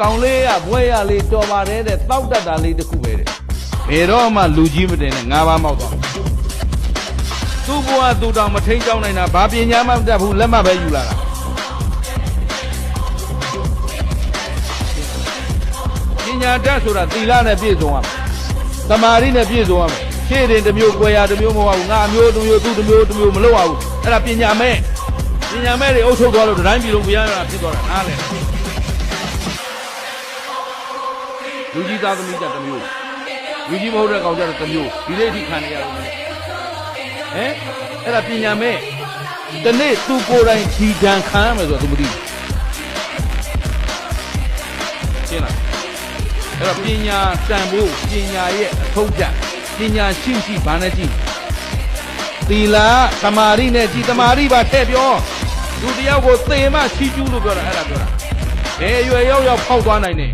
ကောင်လေးကဘွဲရလေးတော်ပါတယ်တဲ့တောက်တတ်တာလေးတစ်ခုပဲတဲ့ဘယ်တော့မှလူကြီးမတင်နဲ့၅ပါးမောက်တော့သူ့ဘဝသူ့တောင်မထိန်ကြောင်းနိုင်တာဘာပညာမှမတတ်ဘူးလက်မှတ်ပဲယူလာတာပညာတတ်ဆိုတာသီလနဲ့ပြည့်စုံရမယ်သမာဓိနဲ့ပြည့်စုံရမယ်ရှေ့တင်တစ်မျိုး၊ကွယ်ရာတစ်မျိုးမဟုတ်ဘူးငါအမျိုးတစ်မျိုးသူ့တစ်မျိုးမလုပ်ရဘူးအဲ့ဒါပညာမဲ့တွေအုပ်ချုပ်သွားလို့တိုင်းပြည်လုံးဘုရားရတာဖြစ်သွားတာနားလေလူကြီးသားသမီးကြတစ်မျိုးလူကြီးမဟုတ်တဲ့ကောင်ကြတော့တစ်မျိုးဒီလေးအထိခံနေရလို့ဟဲ့အဲ့ဒါပညာမဲ့ဒီနေ့သူကိုယ်တိုင်ဒီဒဏ်ခံရမယ်ဆိုတော့သူမသိဘူးရှင်းလားအဲ့တော့ပညာတန်ဖို့ပညာရဲ့အထုံးပြပညာရှိဘာနဲ့ကြည့်သီလသမာဓိနဲ့ကြည့်သမာဓိပါထည့်ပြောလူတယောက်ကိုသေမှရှိကျူးလို့ပြောတာအဲ့ဒါပြောတာဘယ်ရွယ်ရောက်ဖောက်သွားနိုင်တယ်